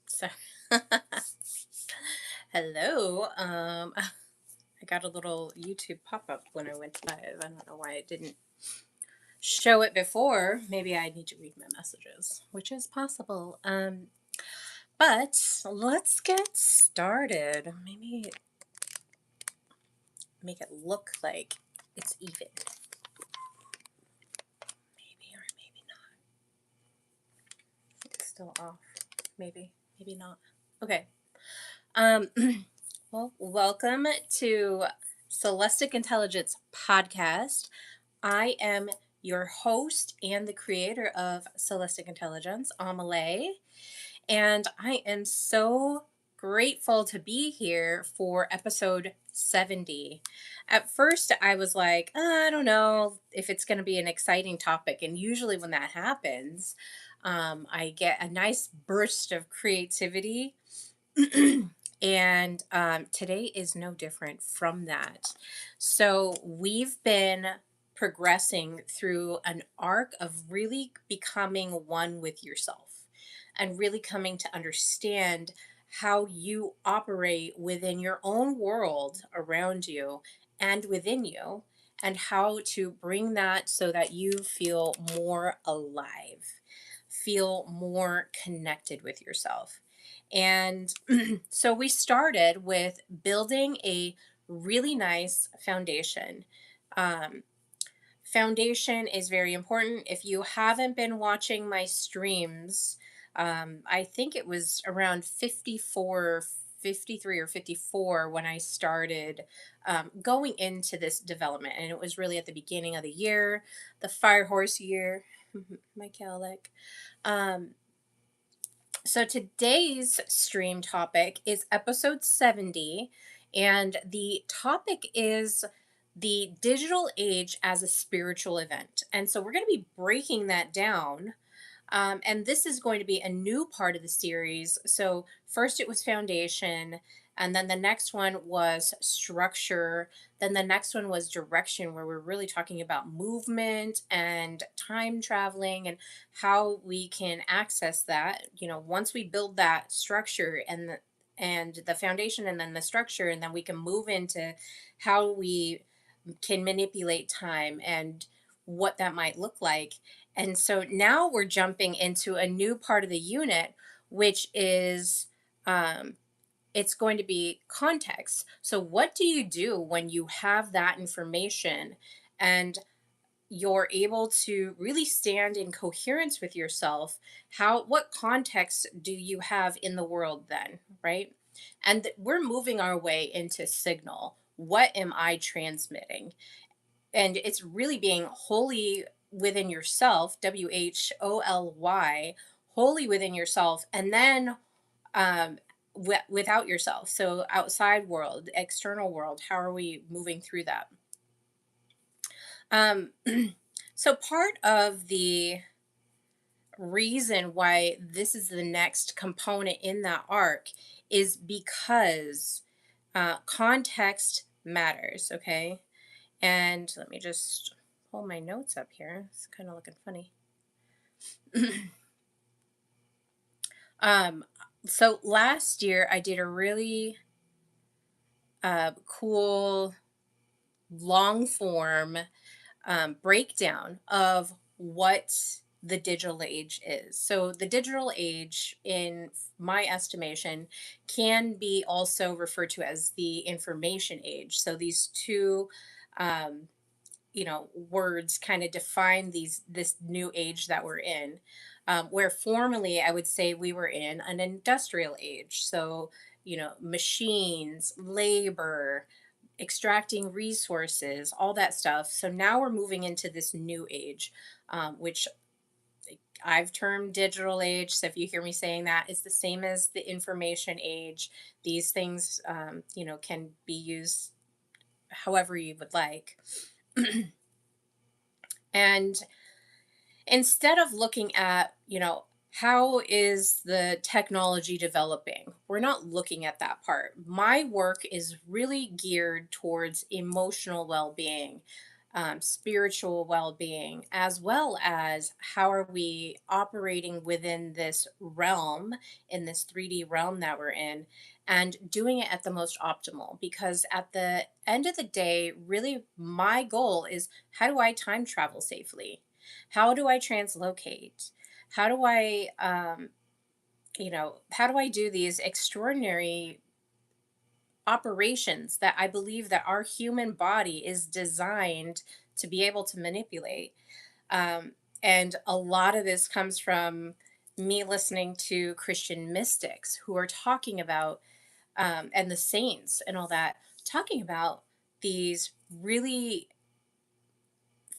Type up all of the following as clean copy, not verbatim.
So, hello. I got a little YouTube pop up when I went live. I don't know why it didn't show it before. Maybe I need to read my messages, which is possible. But let's get started. Maybe make it look like it's even. Maybe or maybe not. It's still off. Maybe not. Okay. Um, well, welcome to Celestic Intelligence Podcast. I am your host and the creator of Celestic Intelligence, Amelie, and I am so grateful to be here for episode 70. At first, I was like, I don't know if it's going to be an exciting topic, and usually when that happens, I get a nice burst of creativity. And today is no different from that. So, we've been progressing through an arc of really becoming one with yourself and really coming to understand how you operate within your own world around you and within you, and how to bring that so that you feel more alive, feel more connected with yourself. And so we started with building a really nice foundation. Um, Foundation is very important. If you haven't been watching my streams, I think it was around 54, 53, or 54 when I started going into this development. And it was really at the beginning of the year, the Fire Horse year, my Calic. Um, so today's stream topic is episode 70, and the topic is the digital age as a spiritual event. And so we're going to be breaking that down. And this is going to be a new part of the series. So, first it was foundation, and then the next one was structure. Then the next one was direction, where we're really talking about movement and time traveling and how we can access that. Once we build that structure and the foundation and then the structure, and then we can move into how we can manipulate time and what that might look like. And so now we're jumping into a new part of the unit, which is it's going to be context. So, what do you do when you have that information and you're able to really stand in coherence with yourself? What context do you have in the world then, right? And we're moving our way into signal. What am I transmitting? And it's really being wholly within yourself, WHOLY, wholly within yourself, and then um, without yourself. So outside world, external world, how are we moving through that? Um, so part of the reason why this is the next component in that arc is because context matters. Okay. And let me just pull my notes up here. It's kind of looking funny. um, so last year I did a really cool long form breakdown of what the digital age is. So, the digital age, in my estimation, can be also referred to as the information age. So, these two um, words kind of define this new age that we're in, where formerly I would say we were in an industrial age. So machines, labor, extracting resources, all that stuff. So now we're moving into this new age, which I've termed digital age. So if you hear me saying that, it's the same as the information age. These things can be used however you would like. And instead of looking at, how is the technology developing? We're not looking at that part. My work is really geared towards emotional well being. spiritual well-being, as well as how are we operating within this realm, in this 3D realm that we're in, and doing it at the most optimal. Because at the end of the day, really my goal is, how do I time travel safely? How do I translocate? How do I how do I do these extraordinary operations that I believe that our human body is designed to be able to manipulate? Um, and a lot of this comes from me listening to Christian mystics who are talking about, and the saints and all that, talking about these really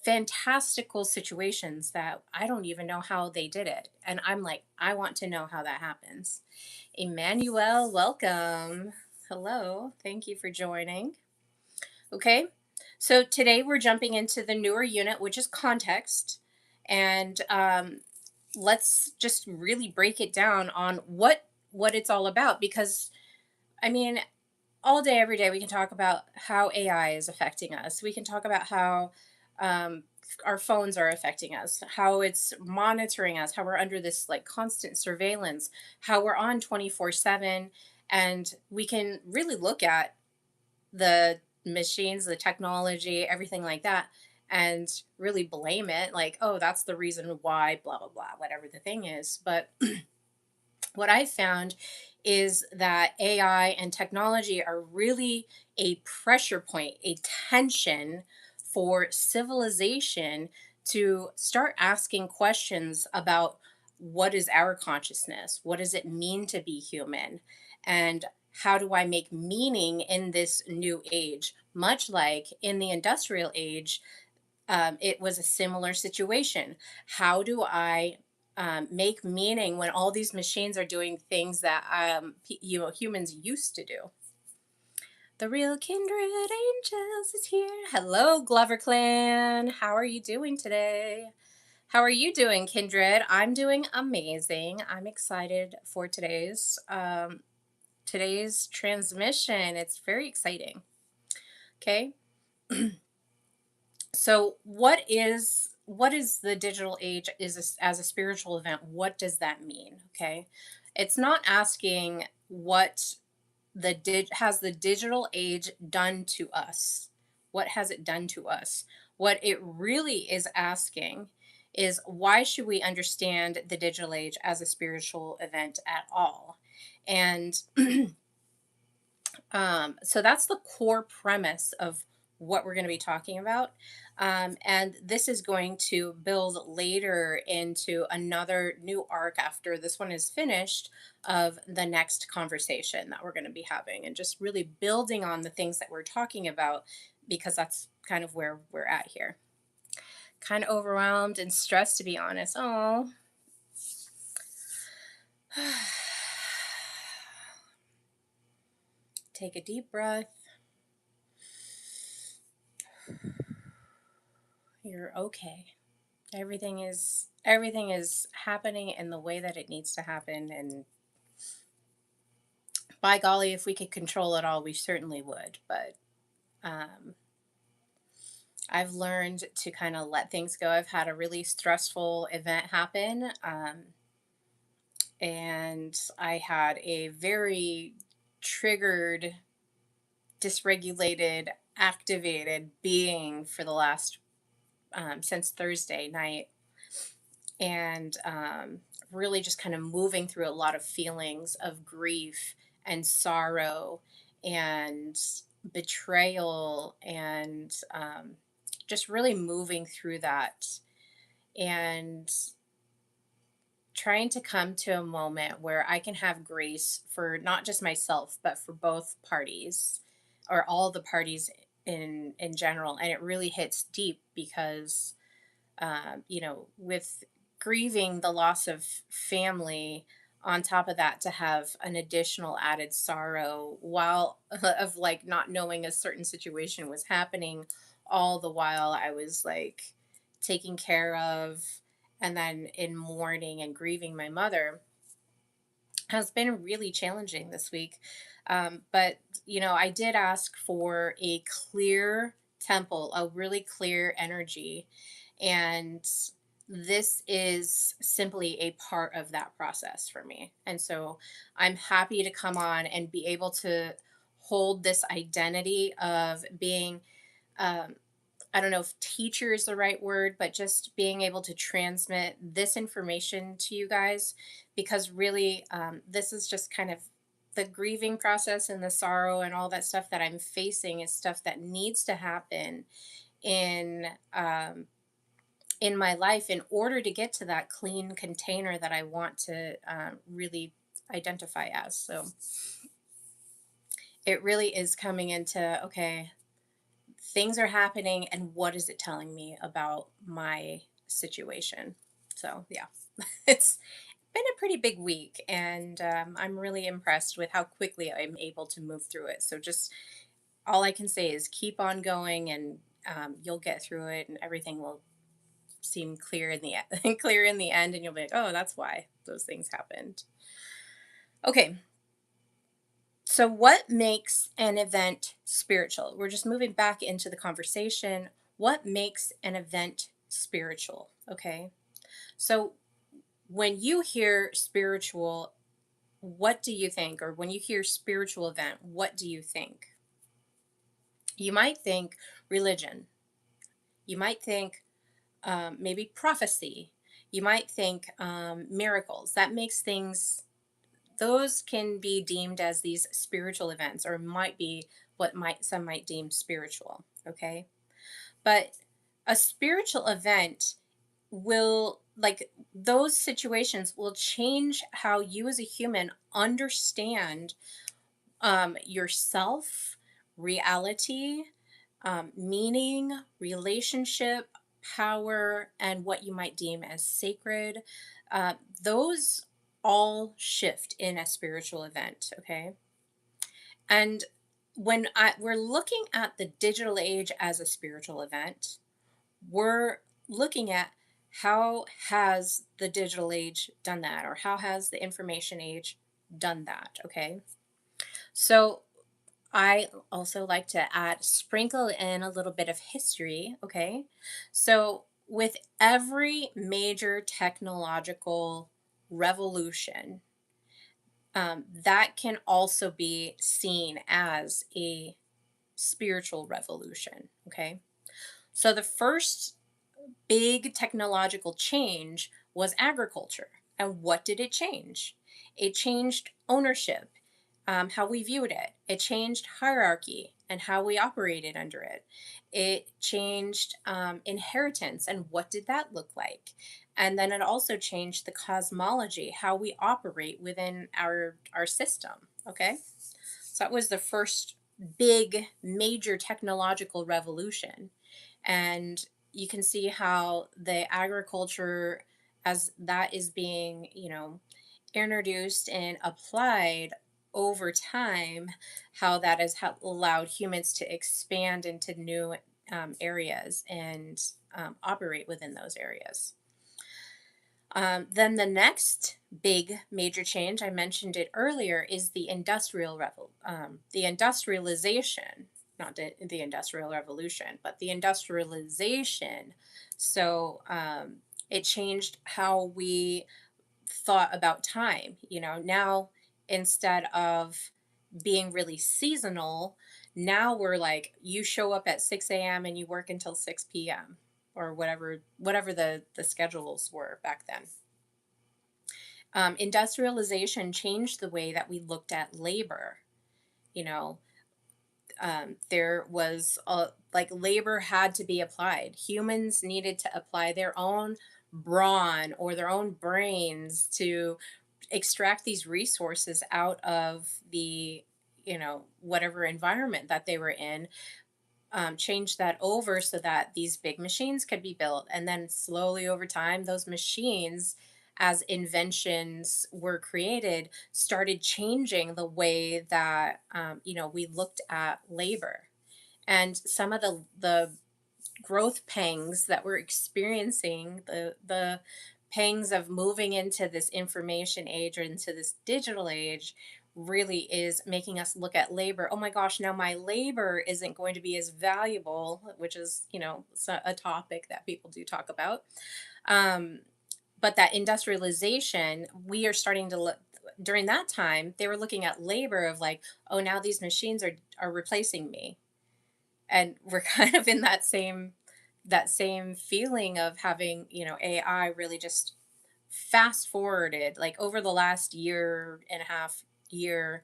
fantastical situations that I don't even know how they did it. And I'm like, I want to know how that happens. Emmanuel, welcome. Hello. Thank you for joining. Okay. So today we're jumping into the newer unit, which is context. And let's just really break it down on what it's all about. Because I mean, all day, every day, we can talk about how AI is affecting us. We can talk about how um, our phones are affecting us, how it's monitoring us, how we're under this like constant surveillance, how we're on 24/7. And we can really look at the machines, the technology, everything like that, and really blame it like, oh, that's the reason why, blah, blah, blah, whatever the thing is. But what I found is that AI and technology are really a pressure point, a tension for civilization to start asking questions about what is our consciousness? What does it mean to be human? And how do I make meaning in this new age? Much like in the industrial age, it was a similar situation. How do I make meaning when all these machines are doing things that humans used to do? The real Kindred Angels is here. Hello, Glover Clan. How are you doing today? How are you doing, Kindred? I'm doing amazing. I'm excited for today's transmission. It's very exciting. Okay. So what is the digital age as a spiritual event? What does that mean? Okay. It's not asking what has the digital age done to us. What has it done to us? What it really is asking is, why should we understand the digital age as a spiritual event at all? And so that's the core premise of what we're going to be talking about. And this is going to build later into another new arc after this one is finished, of the next conversation that we're going to be having, and just really building on the things that we're talking about, because that's kind of where we're at here. Kind of overwhelmed and stressed, to be honest. Oh. Take a deep breath. You're okay. Everything is happening in the way that it needs to happen, and by golly, if we could control it all, we certainly would. But um, I've learned to kind of let things go. I've had a really stressful event happen, and I had a very triggered, dysregulated, activated being for the last since Thursday night, and really just kind of moving through a lot of feelings of grief and sorrow and betrayal, and just really moving through that, and trying to come to a moment where I can have grace for not just myself but for both parties, or all the parties in general. And it really hits deep because with grieving the loss of family, on top of that, to have an additional added sorrow while of like not knowing a certain situation was happening, all the while I was like taking care of, and then in mourning and grieving my mother, has been really challenging this week. But I did ask for a clear temple, a really clear energy. And this is simply a part of that process for me. And so I'm happy to come on and be able to hold this identity of being, um, I don't know if teacher is the right word, but just being able to transmit this information to you guys, because really, this is just kind of the grieving process and the sorrow and all that stuff that I'm facing is stuff that needs to happen in um, in my life in order to get to that clean container that I want to really identify as. So it really is coming into, okay, things are happening, and what is it telling me about my situation? So, yeah, it's been a pretty big week, and I'm really impressed with how quickly I'm able to move through it. So, just all I can say is keep on going, and you'll get through it, and everything will seem clear in the clear in the end, and you'll be like, oh, that's why those things happened. Okay, so what makes an event spiritual? We're just moving back into the conversation. What makes an event spiritual? Okay, so when you hear spiritual, what do you think? Or when you hear spiritual event, what do you think? You might think religion. You might think maybe prophecy. You might think miracles. That makes things, those can be deemed as these spiritual events, or might be what might some might deem spiritual. Okay. But a spiritual event will, like, those situations will change how you as a human understand yourself, reality, meaning, relationship, power, and what you might deem as sacred. Uh, those all shift in a spiritual event, okay? And we're looking at the digital age as a spiritual event, we're looking at how has the digital age done that, or how has the information age done that, okay? So I also like to add, sprinkle in a little bit of history, okay? So, with every major technological revolution, that can also be seen as a spiritual revolution, okay? So, the first big technological change was agriculture. And what did it change? It changed ownership, how we viewed it. It changed hierarchy and how we operated under it. It changed inheritance, and what did that look like? And then it also changed the cosmology, how we operate within our system. Okay, so that was the first big major technological revolution. And you can see how the agriculture, as that is being, introduced and applied over time, how that has allowed humans to expand into new areas and operate within those areas. Then the next big major change, I mentioned it earlier, is the industrialization, not the industrial revolution, but the industrialization. So it changed how we thought about time. Now, instead of being really seasonal, now we're like, you show up at 6 a.m. and you work until 6 p.m., or whatever the schedules were back then. Industrialization changed the way that we looked at labor. You know, there was like, labor had to be applied. Humans needed to apply their own brawn or their own brains to extract these resources out of the, whatever environment that they were in. Change that over so that these big machines could be built. And then slowly over time, those machines, as inventions were created, started changing the way that, we looked at labor. And some of the growth pangs that we're experiencing, the pangs of moving into this information age or into this digital age, really is making us look at labor. Oh my gosh, now my labor isn't going to be as valuable, which is, a topic that people do talk about. Um, but that industrialization, we are starting to look during that time, they were looking at labor of like, oh, now these machines are replacing me. And we're kind of in that same feeling of having, AI really just fast forwarded like over the last year and a half year.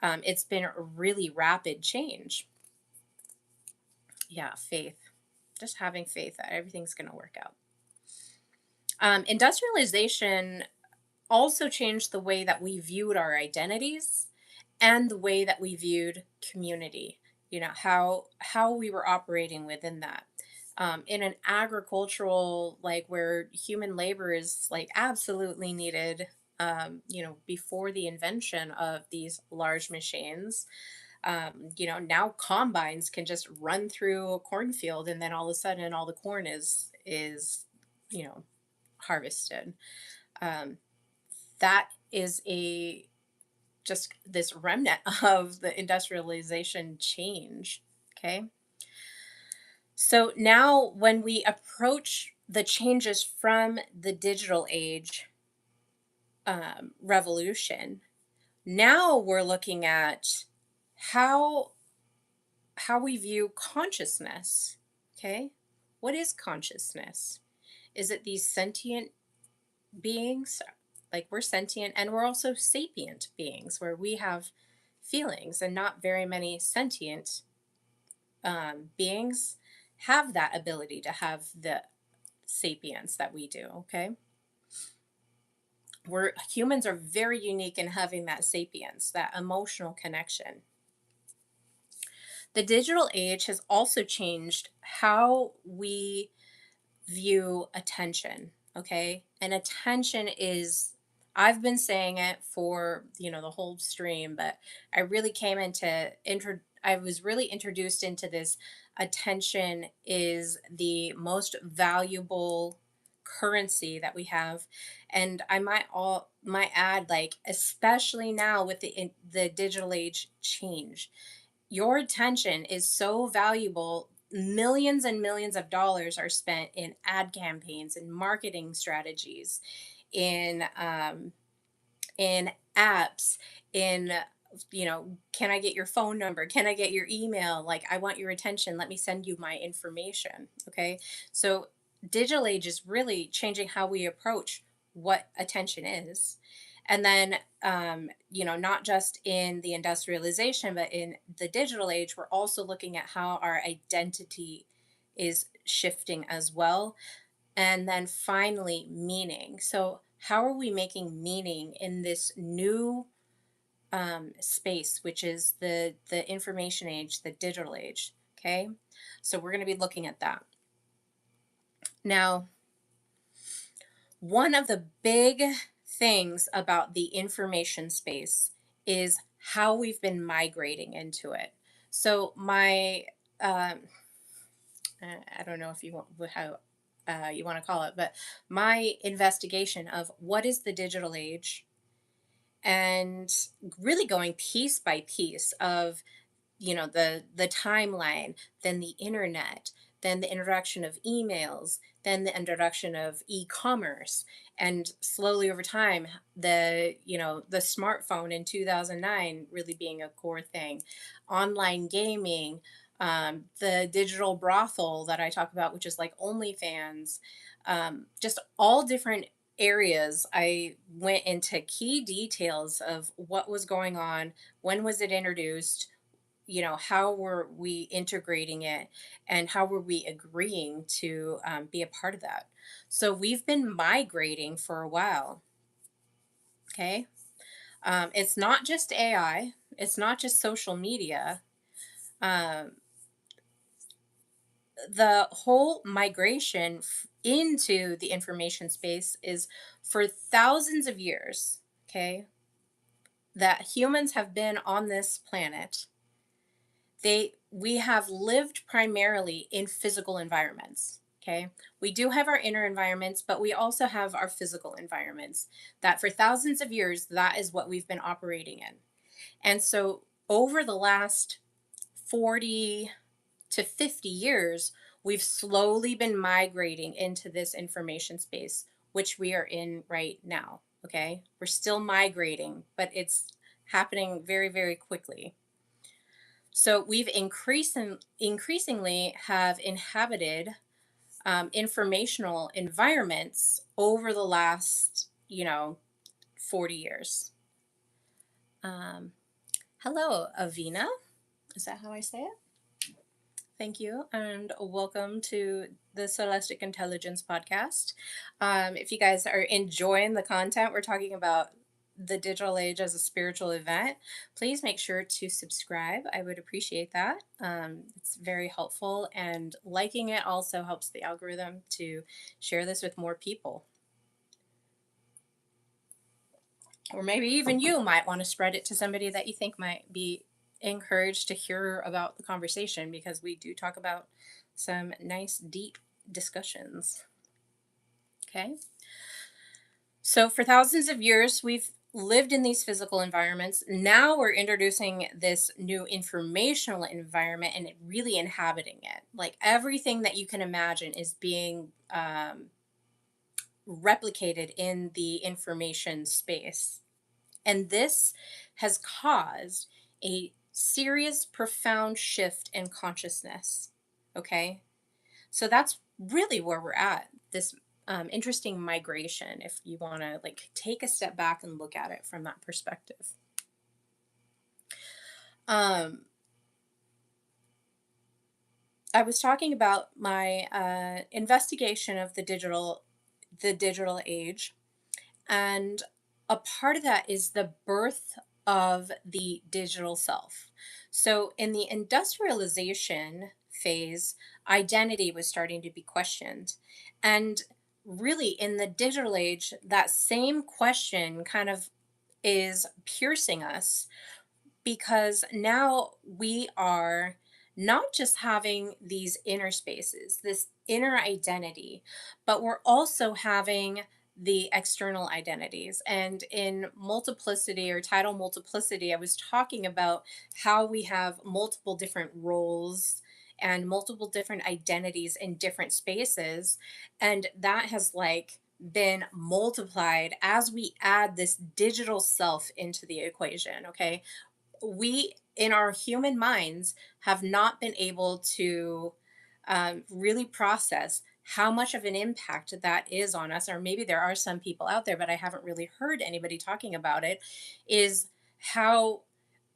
It's been a really rapid change. Yeah, faith, just having faith that everything's going to work out. Industrialization also changed the way that we viewed our identities and the way that we viewed community. How we were operating within that. In an agricultural, like where human labor is like absolutely needed, before the invention of these large machines, now combines can just run through a cornfield, and then all of a sudden all the corn is you know harvested. um, that is a just this remnant of the industrialization change. Okay. So now when we approach the changes from the digital age, revolution, now we're looking at how how we view consciousness. Okay. What is consciousness? Is it these sentient beings? Like, we're sentient and we're also sapient beings where we have feelings, and not very many sentient beings have that ability to have the sapience that we do. Okay. We're humans are very unique in having that sapience, that emotional connection. The digital age has also changed how we view attention. Okay. And attention is, I've been saying it for, the whole stream, but I really came into I was really introduced into this. Attention is the most valuable currency that we have. And I might add, like, especially now with the digital age change, your attention is so valuable. Millions and millions of dollars are spent in ad campaigns and marketing strategies, in apps, in, can I get your phone number? Can I get your email? Like, I want your attention. Let me send you my information. Okay. So digital age is really changing how we approach what attention is. And then, not just in the industrialization, but in the digital age, we're also looking at how our identity is shifting as well. And then finally, meaning. So, how are we making meaning in this new space, which is the information age, the digital age? Okay, so we're going to be looking at that now. One of the big things about the information space is how we've been migrating into it. So um, I don't know if you want how you want to call it, but my investigation of what is the digital age, and really going piece by piece of, the timeline, then the internet, then the introduction of emails, then the introduction of e-commerce, and slowly over time, the smartphone in 2009 really being a core thing, online gaming, the digital brothel that I talk about, which is like OnlyFans, just all different areas. I went into key details of what was going on, when was it introduced, how were we integrating it, and how were we agreeing to be a part of that. So we've been migrating for a while. Okay. It's not just AI, it's not just social media. um, the whole migration into the information space is for thousands of years. Okay. That humans have been on this planet, we have lived primarily in physical environments. Okay. We do have our inner environments, but we also have our physical environments that for thousands of years, that is what we've been operating in. And so over the last 40 to 50 years, we've slowly been migrating into this information space, which we are in right now. Okay. We're still migrating, but it's happening very, very quickly. So we've increasingly have inhabited informational environments over the last, 40 years. Um, Hello, Avina. Is that how I say it? Thank you, and welcome to the Celestic Intelligence Podcast. If you guys are enjoying the content, we're talking about the digital age as a spiritual event. Please make sure to subscribe. I would appreciate that. It's very helpful, and liking it also helps the algorithm to share this with more people. Or maybe even you might want to spread it to somebody that you think might be encouraged to hear about the conversation, because we do talk about some nice, deep discussions. Okay. So, for thousands of years, we've lived in these physical environments. Now we're introducing this new informational environment and really inhabiting it. Like everything that you can imagine is being replicated in the information space. And this has caused a serious, profound shift in consciousness. Okay. So that's really where we're at. This interesting migration, if you want to like take a step back and look at it from that perspective. Um, I was talking about my investigation of the digital age, and a part of that is the birth of the digital self. So, in the industrialization phase, identity was starting to be questioned. And really, in the digital age, that same question kind of is piercing us, because now we are not just having these inner spaces, this inner identity, but we're also having the external identities. And in multiplicity or title multiplicity, I was talking about how we have multiple different roles and multiple different identities in different spaces. And that has like been multiplied as we add this digital self into the equation. Okay, we in our human minds have not been able to really process how much of an impact that is on us, or maybe there are some people out there, but I haven't really heard anybody talking about it, is how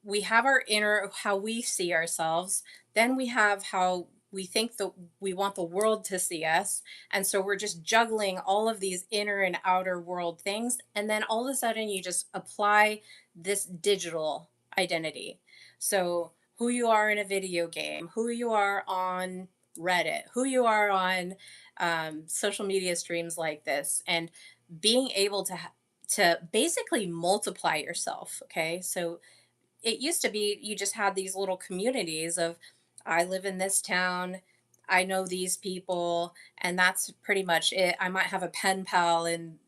we have our inner, how we see ourselves, then we have how we think that we want the world to see us, and so we're just juggling all of these inner and outer world things, and then all of a sudden you just apply this digital identity. So, who you are in a video game, who you are on Reddit, who you are on social media streams like this, and being able to basically multiply yourself. Okay, so it used to be you just had these little communities of, I live in this town, I know these people, and that's pretty much it. I might have a pen pal in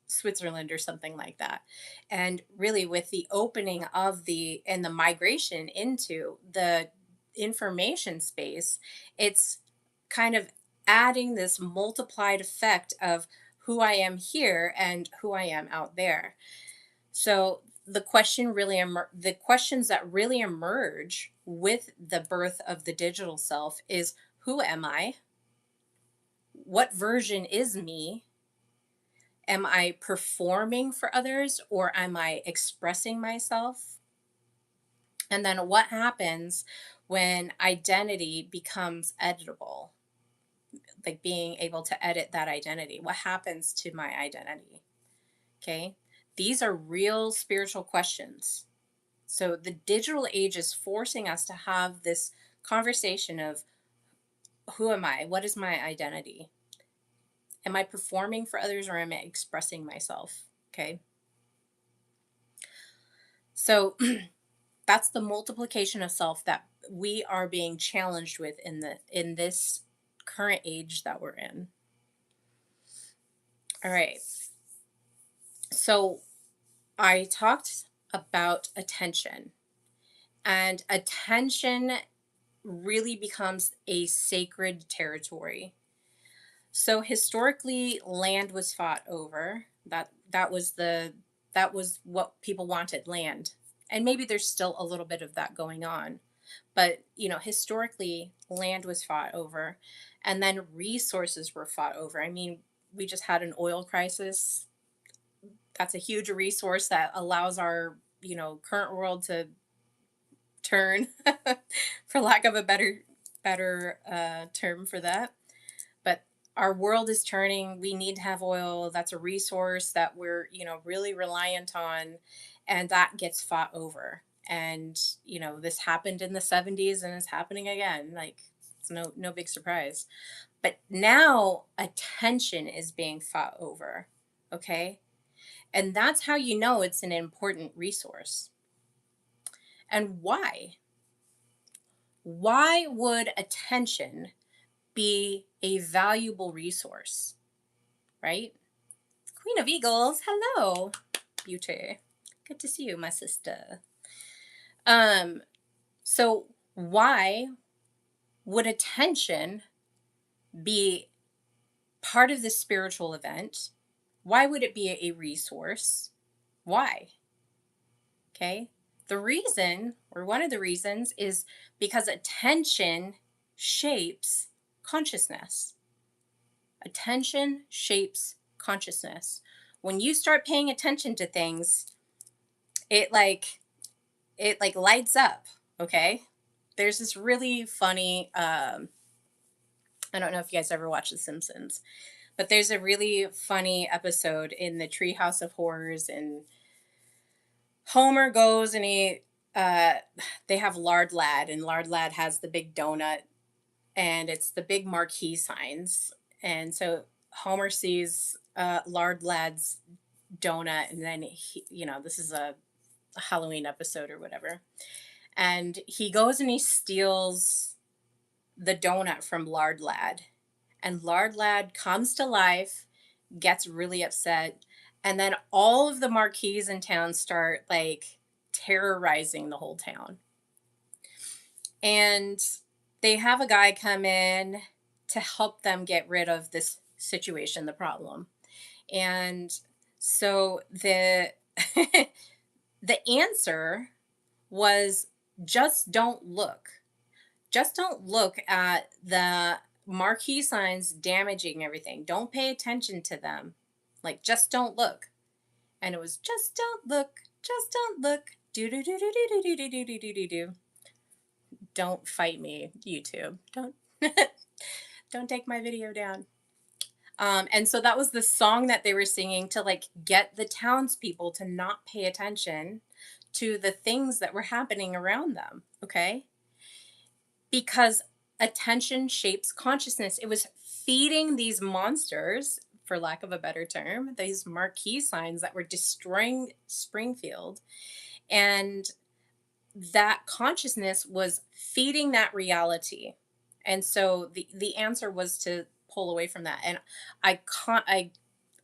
Switzerland or something like that. And really, with the opening of the and the migration into the information space, it's kind of adding this multiplied effect of who I am here and who I am out there. So the questions that really emerge with the birth of the digital self is, who am I? What version is me? Am I performing for others, or am I expressing myself? And then what happens when identity becomes editable? Like being able to edit that identity. What happens to my identity? Okay. These are real spiritual questions. So the digital age is forcing us to have this conversation of, who am I? What is my identity? Am I performing for others, or am I expressing myself? Okay. So that's the multiplication of self that we are being challenged with in this current age that we're in. All right. So I talked about attention. And attention really becomes a sacred territory. So historically, land was fought over. That was what people wanted, land. And maybe there's still a little bit of that going on. But, historically, land was fought over, and then resources were fought over. I mean, we just had an oil crisis. That's a huge resource that allows our, current world to turn, for lack of a better term for that. But our world is turning. We need to have oil. That's a resource that we're, really reliant on, and that gets fought over. And, this happened in the 70s and it's happening again. Like, it's no big surprise. But now attention is being fought over. Okay? And that's how you know it's an important resource. And why? Why would attention be a valuable resource, right? Queen of Eagles, hello, beauty. Good to see you, my sister. Um, so why would attention be part of this spiritual event? Why would it be a resource? Why? Okay. The reason, or one of the reasons, is because attention shapes consciousness. Attention shapes consciousness. When you start paying attention to things, it like lights up, okay? There's this really funny I don't know if you guys ever watch The Simpsons, but there's a really funny episode in the Treehouse of Horrors, and Homer goes and uh they have Lard Lad, and Lard Lad has the big donut, and it's the big marquee signs. And so Homer sees Lard Lad's donut, and then this is a Halloween episode or whatever. And he goes and he steals the donut from Lard Lad. And Lard Lad comes to life, gets really upset, and then all of the marquees in town start like terrorizing the whole town. And they have a guy come in to help them get rid of this situation, the problem. And so the answer was, just don't look. Just don't look at the marquee signs damaging everything. Don't pay attention to them. Like, just don't look. And it was, just don't look. Just don't look. Do do do do do do do do do do do do. Don't fight me, YouTube. Don't don't take my video down. And so that was the song that they were singing to like get the townspeople to not pay attention to the things that were happening around them. Okay. Because attention shapes consciousness. It was feeding these monsters, for lack of a better term, these marquee signs that were destroying Springfield. And that consciousness was feeding that reality. And so the answer was to pull away from that. And I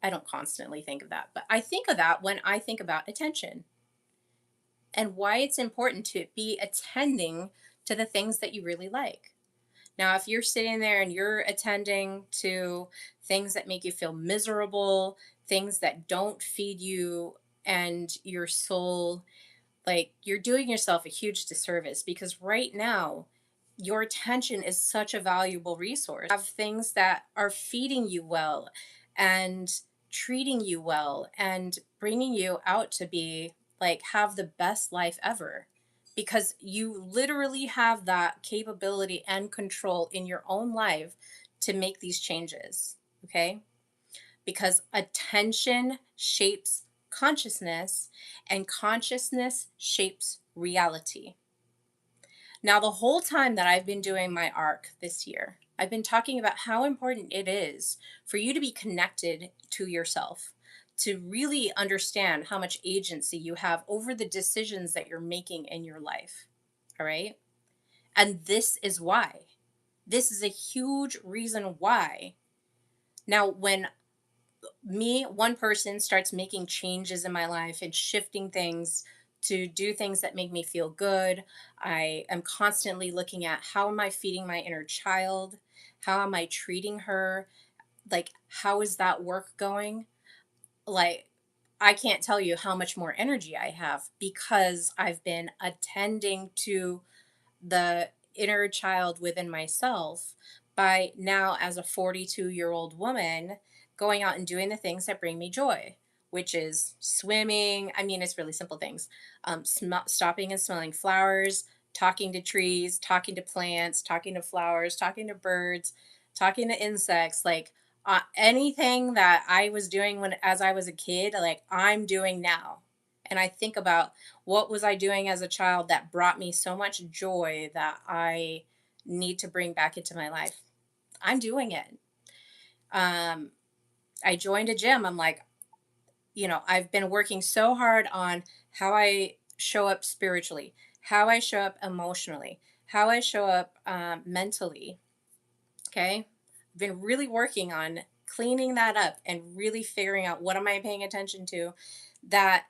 don't constantly think of that, but I think of that when I think about attention and why it's important to be attending to the things that you really like. Now, if you're sitting there and you're attending to things that make you feel miserable, things that don't feed you and your soul, like, you're doing yourself a huge disservice, because right now your attention is such a valuable resource. Have things that are feeding you well and treating you well and bringing you out to be like have the best life ever, because you literally have that capability and control in your own life to make these changes. Okay? Because attention shapes consciousness, and consciousness shapes reality. Now, the whole time that I've been doing my arc this year, I've been talking about how important it is for you to be connected to yourself, to really understand how much agency you have over the decisions that you're making in your life. All right. And this is why. This is a huge reason why. Now, when one person starts making changes in my life and shifting things to do things that make me feel good. I am constantly looking at, how am I feeding my inner child? How am I treating her? Like, how is that work going? Like, I can't tell you how much more energy I have because I've been attending to the inner child within myself by now, as a 42-year-old woman, going out and doing the things that bring me joy, which is swimming. I mean, it's really simple things. Stopping and smelling flowers, talking to trees, talking to plants, talking to flowers, talking to birds, talking to insects, like anything that I was doing when as I was a kid, like I'm doing now. And I think about, what was I doing as a child that brought me so much joy that I need to bring back into my life? I'm doing it. Um, I joined a gym. I'm like, I've been working so hard on how I show up spiritually, how I show up emotionally, how I show up mentally. Okay. I've been really working on cleaning that up and really figuring out, what am I paying attention to, that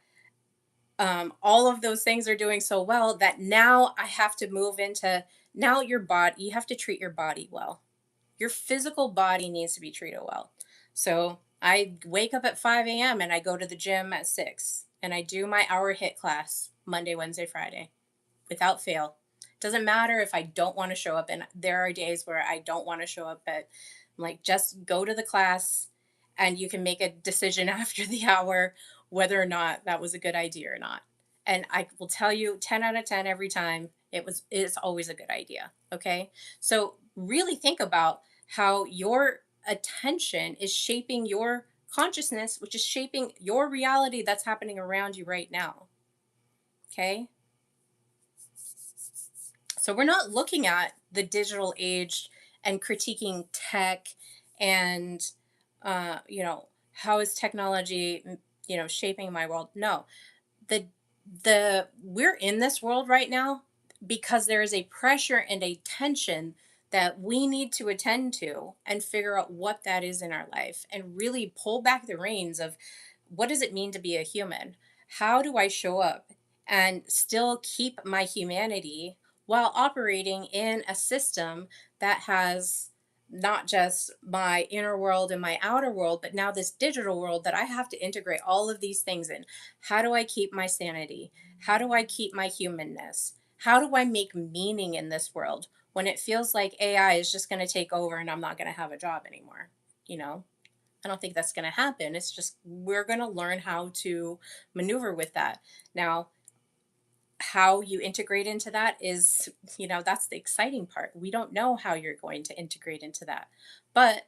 all of those things are doing so well that now I have to move into, now your body, you have to treat your body well. Your physical body needs to be treated well. So I wake up at 5 a.m. and I go to the gym at 6 and I do my hour hit class Monday, Wednesday, Friday without fail. Doesn't matter if I don't want to show up. And there are days where I don't want to show up, but I'm like, just go to the class and you can make a decision after the hour whether or not that was a good idea or not. And I will tell you, 10 out of 10 every time, it's always a good idea. Okay. So really think about how your attention is shaping your consciousness, which is shaping your reality that's happening around you right now. Okay. So we're not looking at the digital age and critiquing tech and, how is technology, shaping my world. No, the we're in this world right now because there is a pressure and a tension that we need to attend to and figure out what that is in our life and really pull back the reins of, what does it mean to be a human? How do I show up and still keep my humanity while operating in a system that has not just my inner world and my outer world, but now this digital world that I have to integrate all of these things in? How do I keep my sanity? How do I keep my humanness? How do I make meaning in this world when it feels like AI is just going to take over and I'm not going to have a job anymore? You know, I don't think that's going to happen. It's just, we're going to learn how to maneuver with that. Now, how you integrate into that is, that's the exciting part. We don't know how you're going to integrate into that. But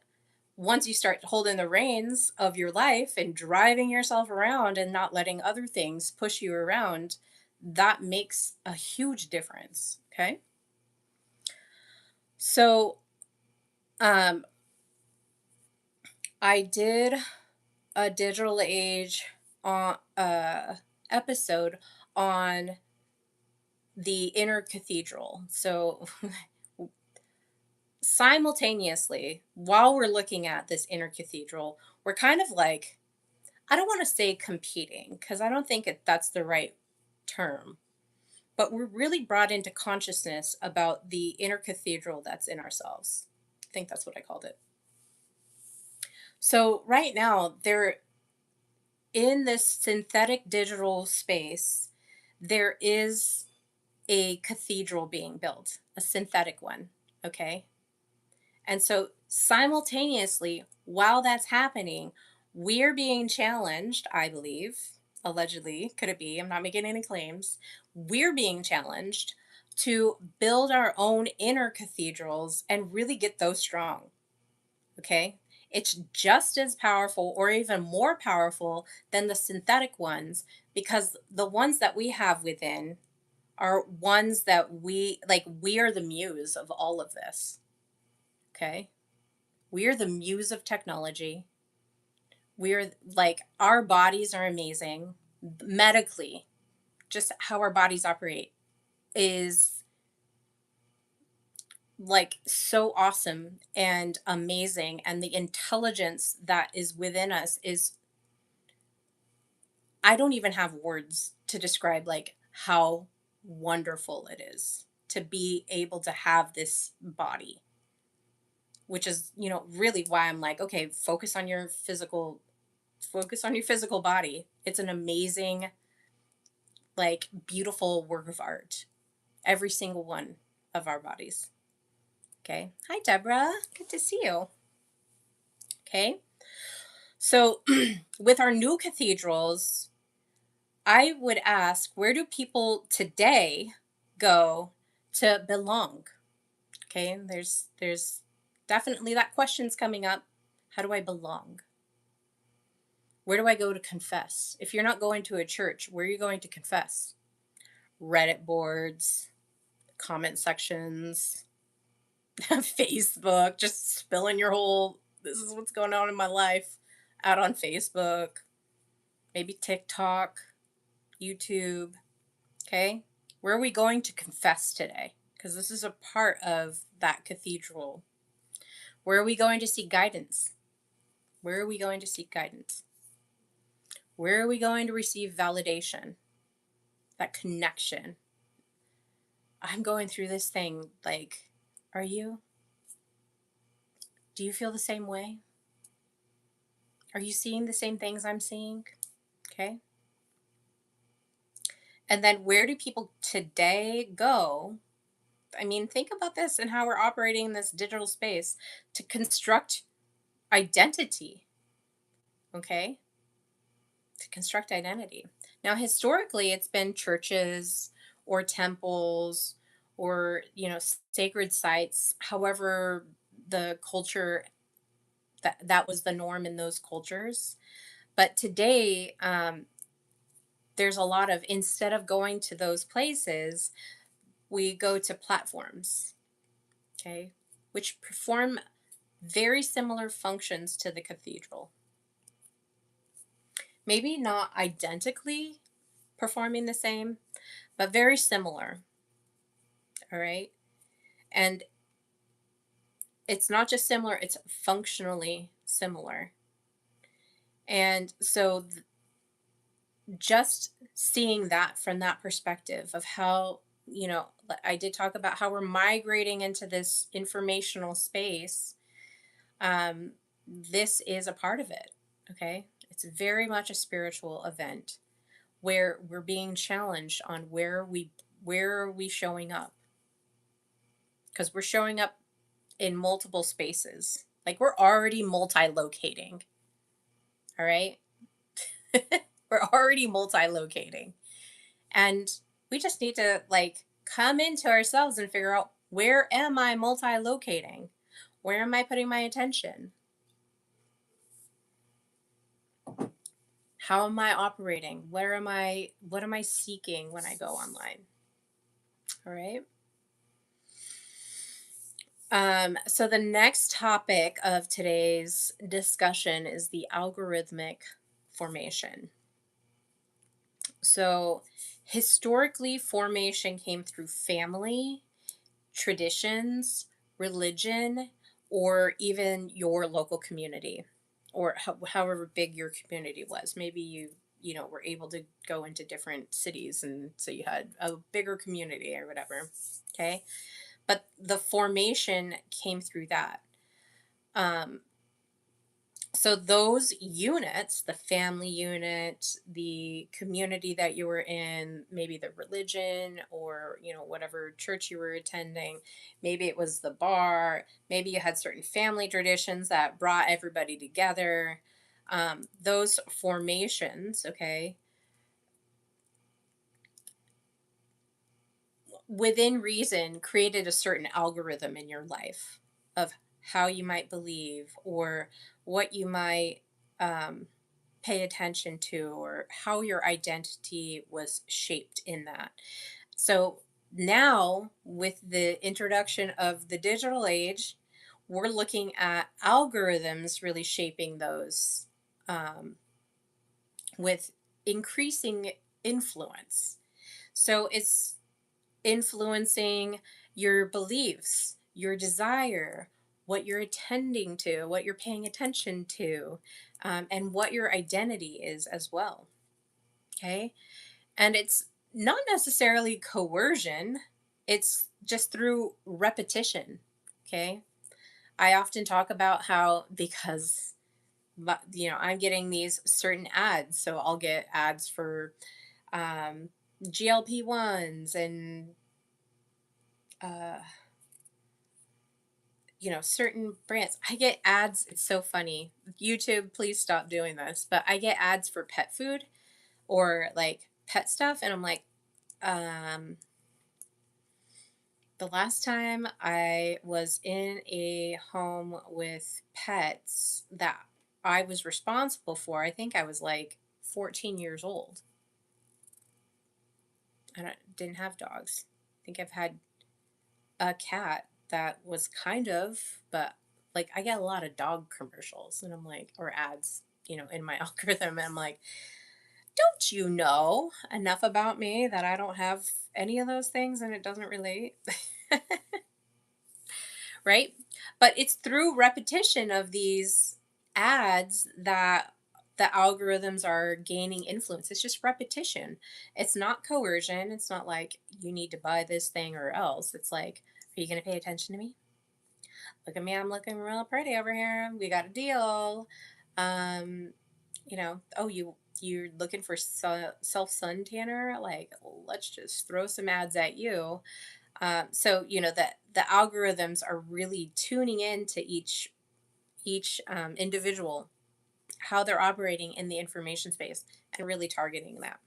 once you start holding the reins of your life and driving yourself around and not letting other things push you around, that makes a huge difference. Okay. So, um, I did a digital age on episode on the inner cathedral. So simultaneously, while we're looking at this inner cathedral, we're kind of like, I don't want to say competing because I don't think that's the right term, but we're really brought into consciousness about the inner cathedral that's in ourselves. I think that's what I called it. So right now, they're in this synthetic digital space. There is a cathedral being built, a synthetic one. Okay. And so simultaneously, while that's happening, we're being challenged, I believe, allegedly, could it be? I'm not making any claims. We're being challenged to build our own inner cathedrals and really get those strong. Okay. It's just as powerful or even more powerful than the synthetic ones, because the ones that we have within are ones that we are the muse of all of this. Okay. We are the muse of technology. We're like, our bodies are amazing. Medically, just how our bodies operate is like so awesome and amazing. And the intelligence that is within us is I don't even have words to describe like how wonderful it is to be able to have this body, which is, really why I'm like, okay, focus on your physical body. It's an amazing, like, beautiful work of art. Every single one of our bodies. Okay. Hi, Deborah. Good to see you. Okay. So, with our new cathedrals, I would ask, where do people today go to belong? Okay. There's definitely that question's coming up. How do I belong? Where do I go to confess? If you're not going to a church, where are you going to confess? Reddit boards, comment sections, Facebook, just spilling your whole, this is what's going on in my life out on Facebook, maybe TikTok, YouTube. Okay. Where are we going to confess today? Because this is a part of that cathedral. Where are we going to seek guidance? Where are we going to seek guidance? Where are we going to receive validation? That connection. I'm going through this thing. Like, are you? Do you feel the same way? Are you seeing the same things I'm seeing? Okay. And then where do people today go? I mean, think about this and how we're operating in this digital space to construct identity. Okay. To construct identity. Now, historically, it's been churches or temples or, sacred sites. However, the culture that was the norm in those cultures. But today, there's a lot of, instead of going to those places, we go to platforms, okay, which perform very similar functions to the cathedral. Maybe not identically performing the same, but very similar. All right. And it's not just similar, it's functionally similar. And so, just seeing that from that perspective of how, I did talk about how we're migrating into this informational space. This is a part of it. Okay. It's very much a spiritual event where we're being challenged on where are we showing up, because we're showing up in multiple spaces. Like, we're already multi-locating. All right. We're already multi-locating. And we just need to, like, come into ourselves and figure out, where am I multi-locating? Where am I putting my attention? How am I operating? What am I seeking when I go online? All right. So the next topic of today's discussion is the algorithmic formation. So historically, formation came through family, traditions, religion, or even your local community, or however big your community was. Maybe you were able to go into different cities, and so you had a bigger community or whatever. Okay. But the formation came through that. Um, so those units, the family unit, the community that you were in, maybe the religion, or whatever church you were attending, maybe it was the bar, maybe you had certain family traditions that brought everybody together. Those formations, okay, within reason, created a certain algorithm in your life of how you might believe, or what you might um, pay attention to, or how your identity was shaped in that. So now, with the introduction of the digital age, we're looking at algorithms really shaping those, um, with increasing influence. So it's influencing your beliefs, your desire, what you're attending to, what you're paying attention to, and what your identity is as well. Okay. And it's not necessarily coercion, it's just through repetition. Okay. I often talk about how, because I'm getting these certain ads, so I'll get ads for um, GLP-1s and uh, certain brands. I get ads. It's so funny. YouTube, please stop doing this. But I get ads for pet food or like pet stuff, and I'm like, um, the last time I was in a home with pets that I was responsible for, I think I was like 14 years old. Didn't have dogs. I think I've had a cat that was kind of, but like I get a lot of dog commercials and I'm like, or ads, in my algorithm. And I'm like, don't you know enough about me that I don't have any of those things and it doesn't relate? Right? But it's through repetition of these ads that the algorithms are gaining influence. It's just repetition. It's not coercion. It's not like you need to buy this thing or else. It's like, are you going to pay attention to me? Look at me. I'm looking real pretty over here. We got a deal. Um, oh, you're looking for self sun tanner? Like, let's just throw some ads at you. So that the algorithms are really tuning into each individual, how they're operating in the information space, and really targeting that.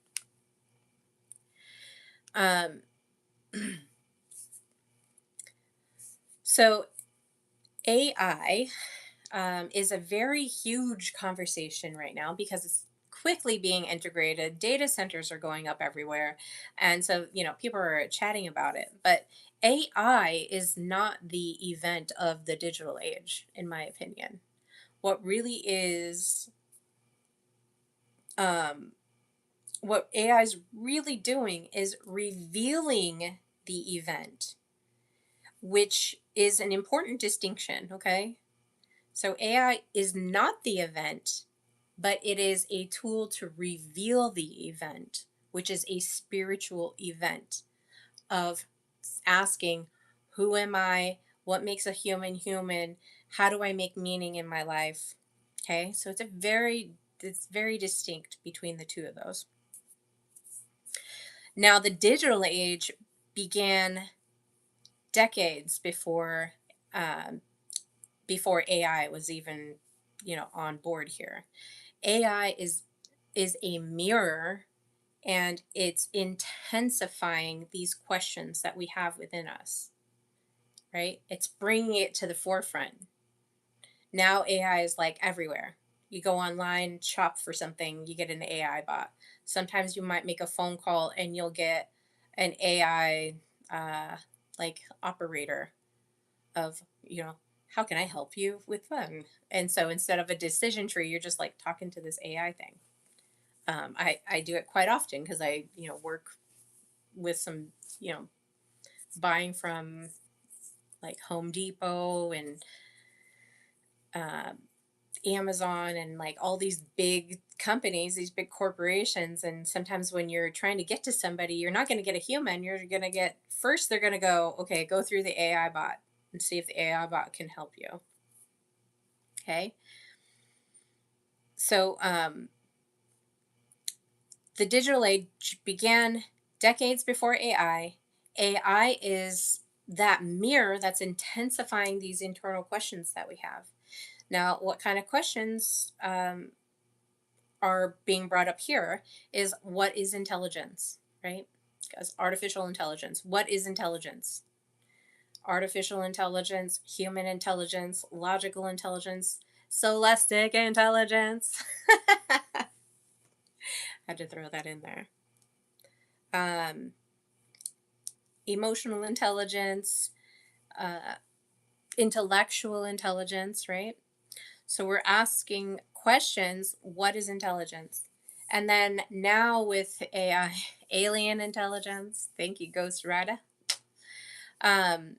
Um, so AI is a very huge conversation right now because it's quickly being integrated. Data centers are going up everywhere. And so, people are chatting about it. But AI is not the event of the digital age, in my opinion. What really is, um, what AI is really doing is revealing the event, which is an important distinction, okay? So AI is not the event, but it is a tool to reveal the event, which is a spiritual event of asking, who am I? What makes a human human? How do I make meaning in my life? Okay, so it's very distinct between the two of those. Now, the digital age began decades um, before AI was even, on board here. AI is a mirror, and it's intensifying these questions that we have within us, right? It's bringing it to the forefront. Now AI is like everywhere. You go online, shop for something, you get an AI bot. Sometimes you might make a phone call and you'll get an AI like operator of, how can I help you with fun? And so instead of a decision tree, you're just like talking to this AI thing. I do it quite often because I, work with some, you know, buying from like Home Depot and uh, Amazon and like all these big companies, these big corporations. And sometimes when you're trying to get to somebody, you're not going to get a human. You're going to get, first, they're going to go, okay, go through the AI bot and see if the AI bot can help you. Okay. So the digital age began decades before AI. AI is that mirror that's intensifying these internal questions that we have. Now, what kind of questions are being brought up here is, what is intelligence, right? Because artificial intelligence. What is intelligence? Artificial intelligence, human intelligence, logical intelligence, scholastic intelligence. Had to throw that in there. Um, Emotional intelligence, uh, intellectual intelligence, right? So we're asking questions, what is intelligence? And then now with AI, alien intelligence, thank you, Ghost Rider. Um,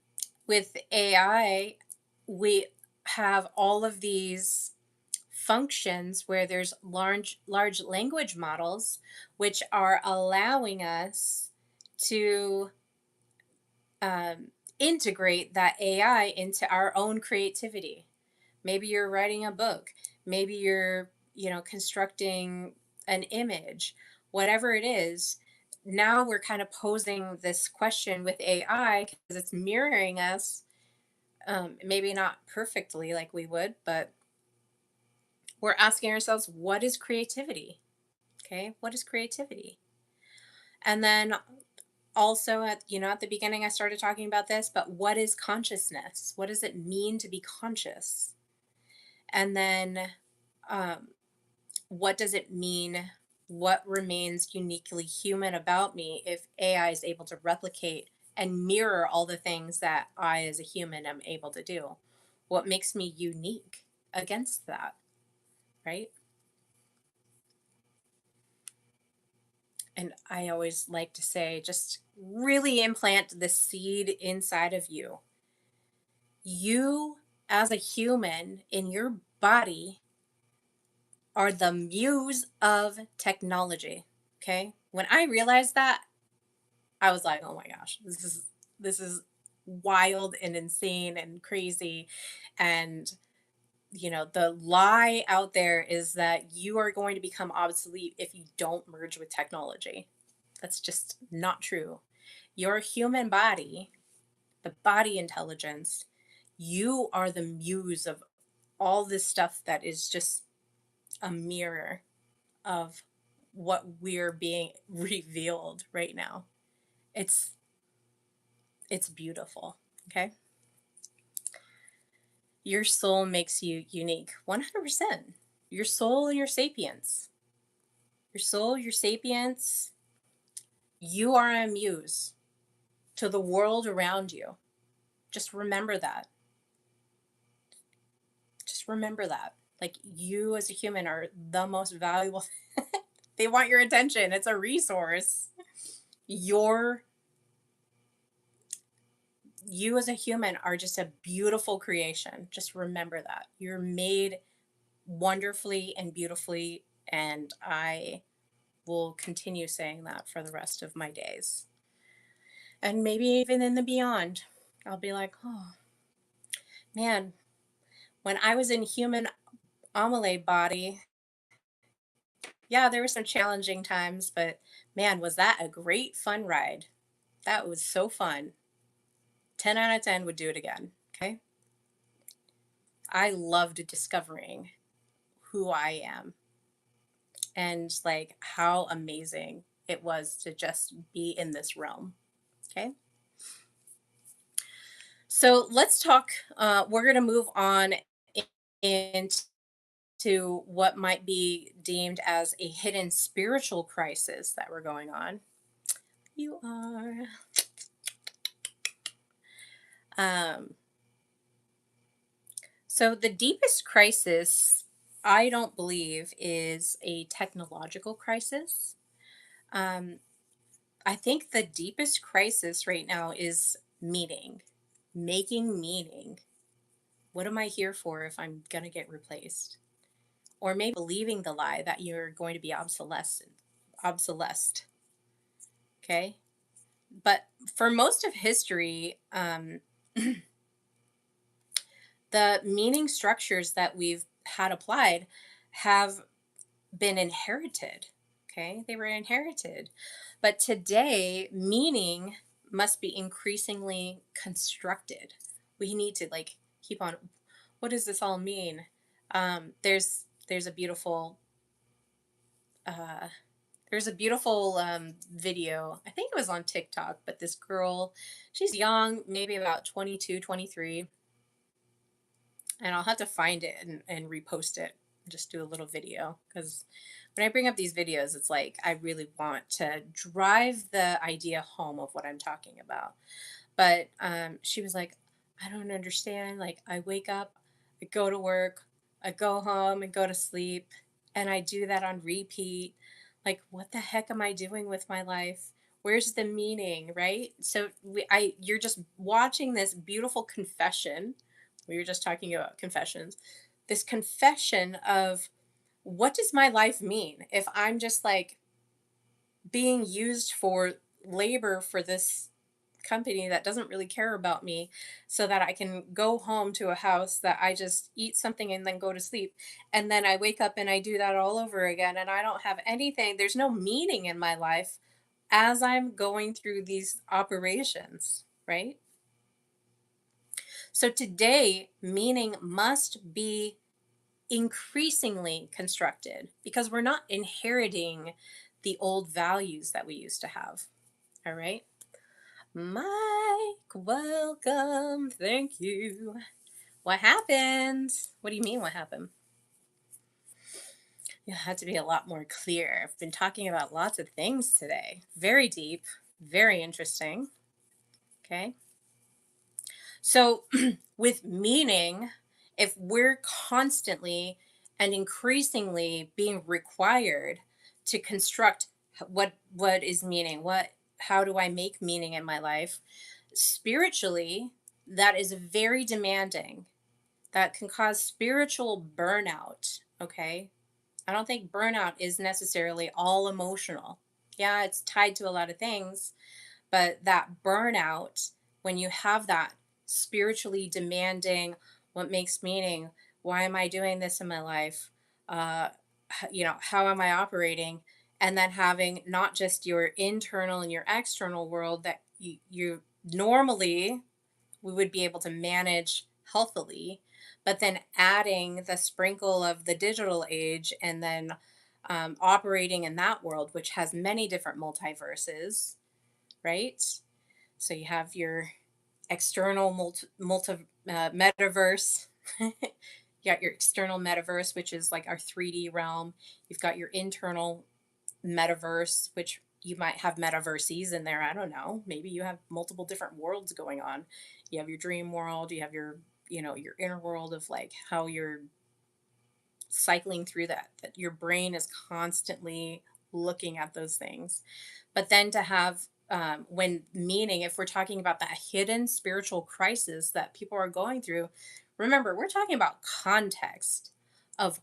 with AI, we have all of these functions where there's large language models which are allowing us to integrate that AI into our own creativity. Maybe you're writing a book, maybe you're, constructing an image, whatever it is. Now we're kind of posing this question with AI because it's mirroring us, maybe not perfectly like we would, but we're asking ourselves, what is creativity? Okay, what is creativity? And then also at the beginning I started talking about this, but what is consciousness? What does it mean to be conscious? And then um, what does it mean? What remains uniquely human about me if AI is able to replicate and mirror all the things that I, as a human, am able to do? What makes me unique against that, right? And I always like to say, just really implant the seed inside of you. You, as a human in your body, are the muse of technology. Okay. When I realized that, I was like, oh my gosh, this is wild and insane and crazy. And the lie out there is that you are going to become obsolete if you don't merge with technology. That's just not true. Your human body, the body intelligence, you are the muse of all this stuff that is just a mirror of what we're being revealed right now. It's it's beautiful, okay? Your soul makes you unique. 100%. Your soul and your sapience. Your soul, your sapience, you are a muse to the world around you. Just remember that. Just remember that. Like, you as a human are the most valuable. They want your attention. It's a resource. Your you as a human are just a beautiful creation. Just remember that. You're made wonderfully and beautifully, and I will continue saying that for the rest of my days. And maybe even in the beyond. I'll be like, "Oh, man, when I was in human Amelie body, yeah, there were some challenging times, but man, was that a great fun ride. That was so fun. 10 out of 10 would do it again." Okay? I loved discovering who I am and like how amazing it was to just be in this realm. Okay? So let's talk. We're going to move on into what might be deemed as a hidden spiritual crisis that we're going on. You are. Um, so the deepest crisis, I don't believe, is a technological crisis. Um, I think the deepest crisis right now is meaning, making meaning. What am I here for if I'm going to get replaced? Or maybe believing the lie that you're going to be obsolesced. Okay. But for most of history, the meaning structures that we've had applied have been inherited. Okay. They were inherited. But today, meaning must be increasingly constructed. We need to like keep on. What does this all mean? There's a beautiful uh, There's a beautiful video. I think it was on TikTok, but this girl, she's young, maybe about 22, 23, and I'll have to find it and repost it. Just do a little video because when I bring up these videos, it's like I really want to drive the idea home of what I'm talking about. But she was like, I don't understand. Like, I wake up, I go to work, I go home and go to sleep, and I do that on repeat. Like, what the heck am I doing with my life? Where's the meaning, right? So you're just watching this beautiful confession. We were just talking about confessions. this confession of, what does my life mean if I'm just like being used for labor for this company that doesn't really care about me, so that I can go home to a house that I just eat something and then go to sleep, and then I wake up and I do that all over again, and I don't have anything, there's no meaning in my life as I'm going through these operations, right? So today, meaning must be increasingly constructed because we're not inheriting the old values that we used to have. All right. Mike, welcome. Thank you. What happened? What do you mean, what happened? You have to be a lot more clear. I've been talking about lots of things today. Very deep, very interesting. Okay. So, with meaning, if we're constantly and increasingly being required to construct what is meaning, what how do I make meaning in my life, spiritually, that is very demanding. That can cause spiritual burnout, okay? I don't think burnout is necessarily all emotional. Yeah, it's tied to a lot of things, but that burnout, when you have that spiritually demanding, what makes meaning, why am I doing this in my life? Uh, how am I operating? And then having not just your internal and your external world that you normally we would be able to manage healthily, but then adding the sprinkle of the digital age and then operating in that world, which has many different multiverses, right? So you have your external metaverse. You got your external metaverse, which is like our 3D realm. You've got your internal metaverse, which you might have metaverses in there. I don't know. Maybe you have multiple different worlds going on. You have your dream world, you have your inner world of like how you're cycling through that your brain is constantly looking at those things. But then to have when meaning, if we're talking about that hidden spiritual crisis that people are going through, remember, we're talking about context of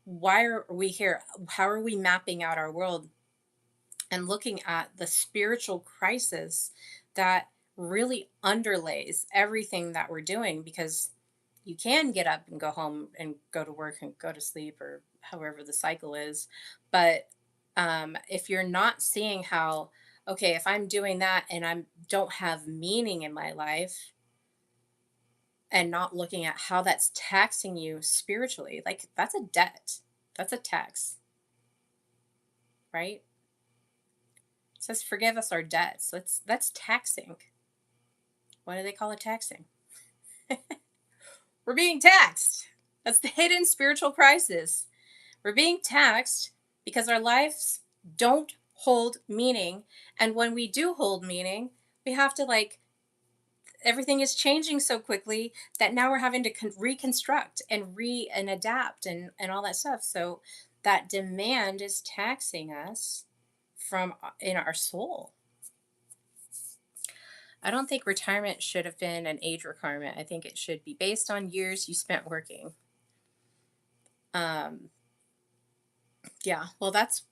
why are we here? How are we mapping out our world and looking at the spiritual crisis that really underlays everything that we're doing? Because you can get up and go home and go to work and go to sleep or however the cycle is. But if you're not seeing how, okay, if I'm doing that and I don't have meaning in my life, and not looking at how that's taxing you spiritually, like that's a debt, that's a tax, right? It says forgive us our debts. That's taxing. Why do they call it taxing? We're being taxed. That's the hidden spiritual crisis. We're being taxed because our lives don't hold meaning. And when we do hold meaning, we have to like, everything is changing so quickly that now we're having to reconstruct and and adapt and all that stuff. So that demand is taxing us from in our soul. I don't think retirement should have been an age requirement. I think it should be based on years you spent working. Um, yeah, well, that's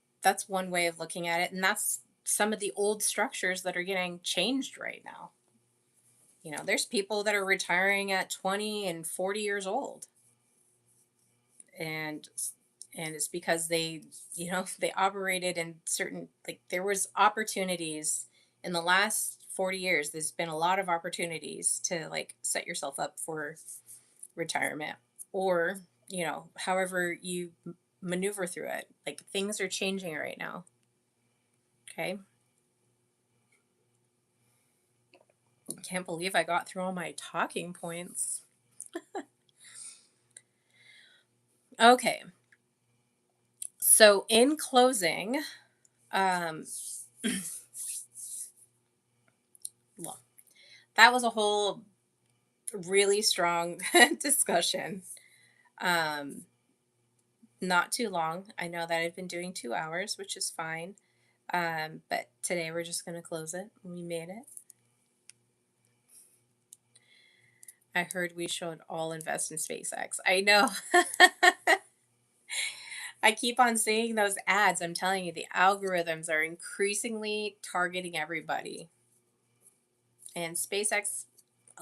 one way of looking at it, and that's some of the old structures that are getting changed right now. There's people that are retiring at 20 and 40 years old, and and it's because they operated in certain, like, there was opportunities in the last 40 years. There's been a lot of opportunities to like set yourself up for retirement, or however you maneuver through it. Like, things are changing right now. Okay. Can't believe I got through all my talking points. Okay. So in closing, um well, that was a whole really strong discussion. Um Not too long. I know that I've been doing 2 hours, which is fine. But today we're just gonna close it. We made it. I heard we should all invest in SpaceX. I know. I keep on seeing those ads. I'm telling you, the algorithms are increasingly targeting everybody. And SpaceX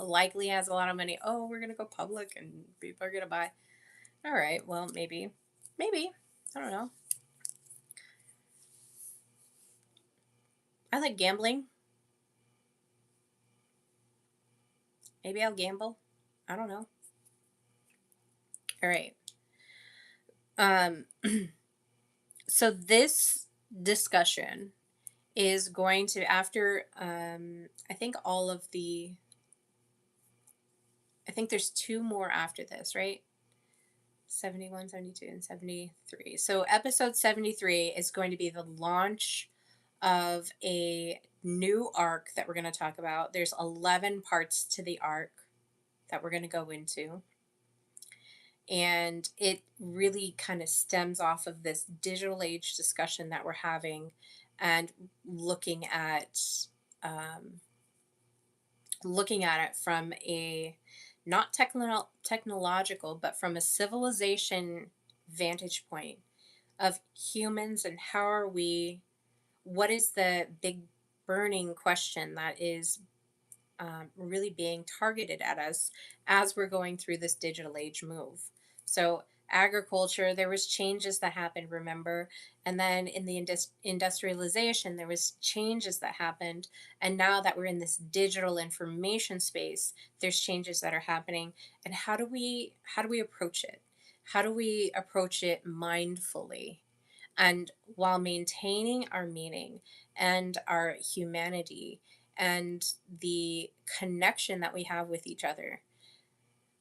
likely has a lot of money. Oh, we're going to go public and people are going to buy. All right, well, maybe. Maybe. I don't know. I like gambling. Maybe I'll gamble. I don't know. All right. Um, so this discussion is going to, after, I think all of the, I think there's two more after this, right? 71, 72, and 73. So episode 73 is going to be the launch of a new arc that we're going to talk about. There's 11 parts to the arc that we're going to go into. And it really kind of stems off of this digital age discussion that we're having and looking at um, looking at it from a not technological, but from a civilization vantage point of humans and how are we, what is the big burning question that is really being targeted at us as we're going through this digital age move. So agriculture, there was changes that happened, remember, and then in the industrialization, there was changes that happened, and now that we're in this digital information space, there's changes that are happening. And how do we approach it? How do we approach it mindfully? And while maintaining our meaning and our humanity and the connection that we have with each other.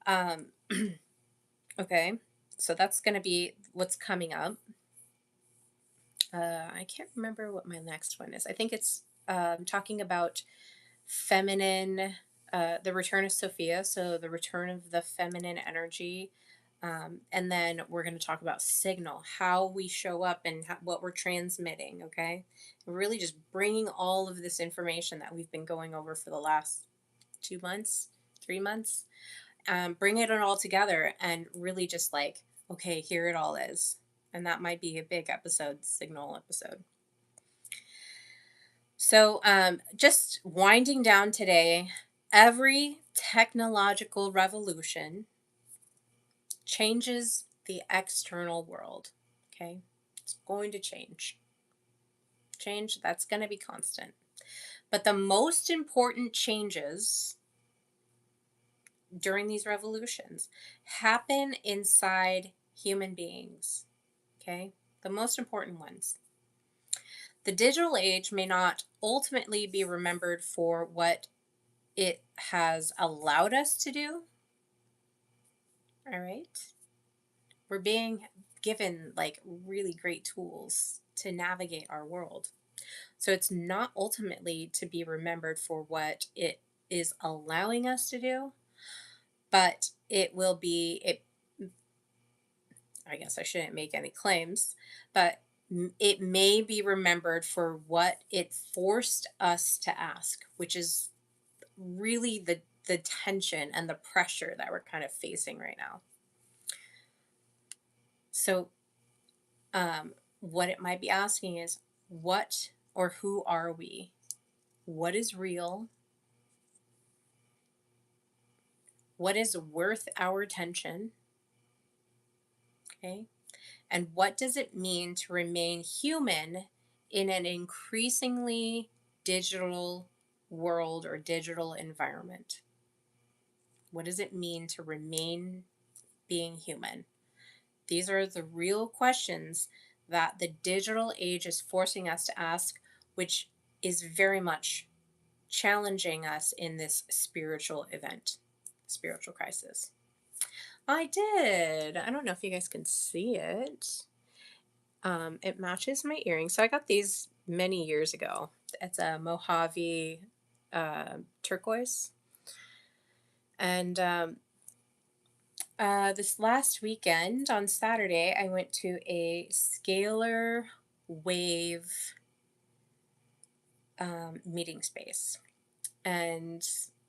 Um, okay, so that's going to be what's coming up. I can't remember what my next one is. I think it's talking about feminine, the return of Sophia, so the return of the feminine energy. And then we're going to talk about signal, how we show up and what we're transmitting, okay? Really just bringing all of this information that we've been going over for the last 2 months, 3 months, bring it all together and really just like, okay, here it all is. And that might be a big episode, signal episode. So, just winding down today, every technological revolution changes the external world. Okay? It's going to change. Change, that's going to be constant. But the most important changes during these revolutions happen inside human beings. Okay? The most important ones. The digital age may not ultimately be remembered for what it has allowed us to do. All right. We're being given like really great tools to navigate our world. So it's not ultimately to be remembered for what it is allowing us to do, but it will be, it, I guess I shouldn't make any claims, but it may be remembered for what it forced us to ask, which is really the tension and the pressure that we're kind of facing right now. So, what it might be asking is, what or who are we? What is real? What is worth our attention? Okay. And what does it mean to remain human in an increasingly digital world or digital environment? What does it mean to remain being human? These are the real questions that the digital age is forcing us to ask, which is very much challenging us in this spiritual event, spiritual crisis. I did. I don't know if you guys can see it. It matches my earrings. So I got these many years ago. It's a Mojave turquoise. And this last weekend on Saturday, I went to a scalar wave meeting space. And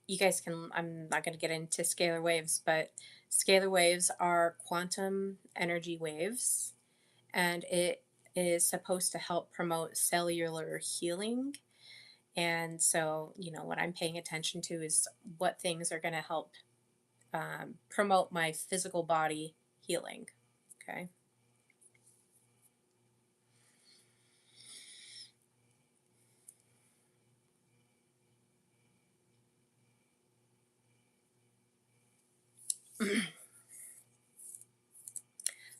you guys can, I'm not going to get into scalar waves, but scalar waves are quantum energy waves, and it is supposed to help promote cellular healing. And so, what I'm paying attention to is what things are going to help promote my physical body healing. Okay.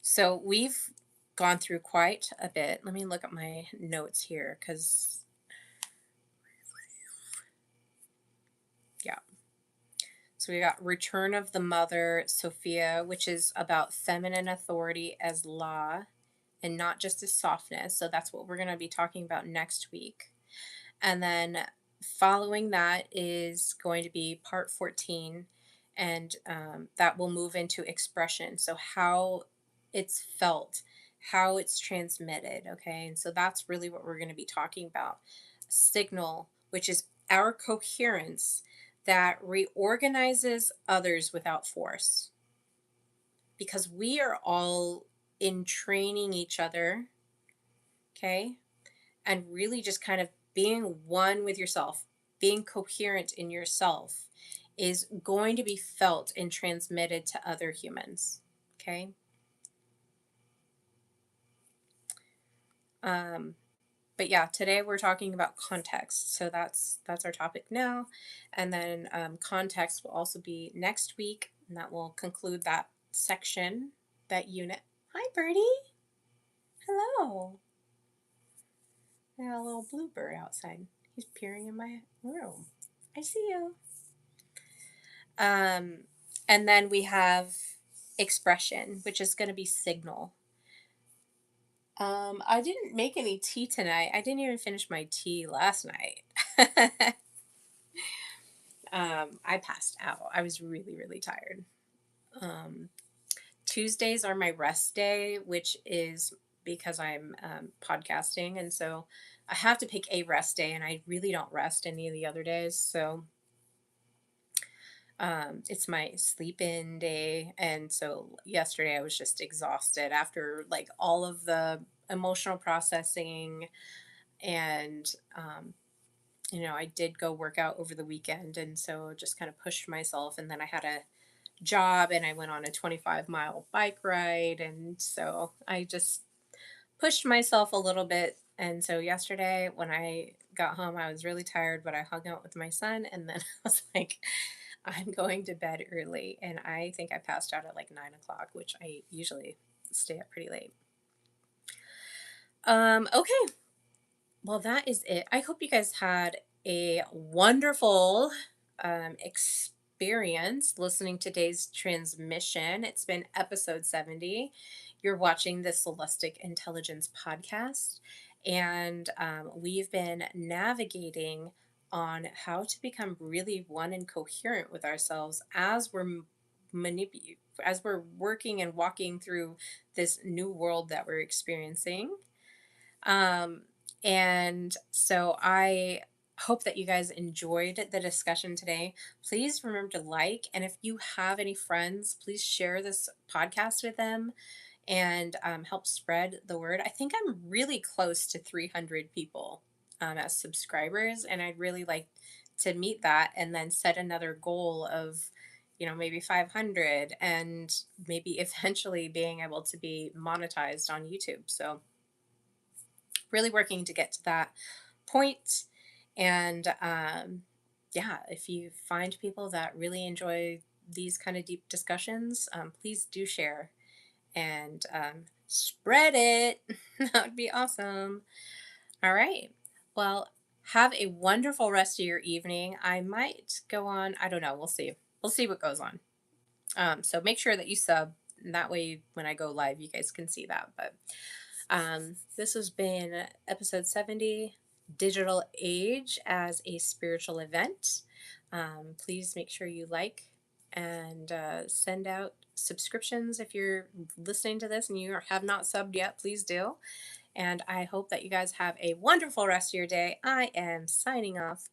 So we've gone through quite a bit. Let me look at my notes here because, yeah. So we got Return of the Mother, Sophia, which is about feminine authority as law and not just as softness. So that's what we're going to be talking about next week. And then following that is going to be part 14, and that will move into expression. So, how it's felt, how it's transmitted. Okay. And so that's really what we're going to be talking about. Signal, which is our coherence that reorganizes others without force. Because we are all in training each other. Okay, and really just kind of being one with yourself, being coherent in yourself is going to be felt and transmitted to other humans. Okay. Um, but yeah, today we're talking about context. So that's our topic now. And then context will also be next week, and that will conclude that section, that unit. Hi, Birdie. Hello. I got a little bluebird outside. He's peering in my room. I see you. Um, and then we have expression, which is going to be signal. I didn't make any tea tonight. I didn't even finish my tea last night. I passed out. I was really, really tired. Um, Tuesdays are my rest day, which is because I'm podcasting. And so I have to pick a rest day, and I really don't rest any of the other days. So it's my sleep in day. And so yesterday I was just exhausted after like all of the emotional processing. And, I did go work out over the weekend. And so just kind of pushed myself. And then I had a job and I went on a 25-mile bike ride. And so I just pushed myself a little bit. And so yesterday when I got home, I was really tired, but I hung out with my son. And then I was like, I'm going to bed early. And I think I passed out at like 9 o'clock, which I usually stay up pretty late. Okay. Well, that is it. I hope you guys had a wonderful experience listening to today's transmission. It's been episode 70. You're watching the Celestic Intelligence podcast, and we've been navigating on how to become really one and coherent with ourselves as we're as we're working and walking through this new world that we're experiencing. Um, and so I hope that you guys enjoyed the discussion today. Please remember to like, and if you have any friends, please share this podcast with them and help spread the word. I think I'm really close to 300 people as subscribers, and I'd really like to meet that and then set another goal of, maybe 500, and maybe eventually being able to be monetized on YouTube. So really working to get to that point. And yeah, if you find people that really enjoy these kind of deep discussions, please do share and spread it. That would be awesome. All right. Well, have a wonderful rest of your evening. I might go on, I don't know. We'll see. We'll see what goes on. So make sure that you sub. And that way, when I go live, you guys can see that. But this has been episode 70, Digital Age as a Spiritual Event. Please make sure you like and send out subscriptions if you're listening to this and you have not subbed yet, please do. And I hope that you guys have a wonderful rest of your day. I am signing off.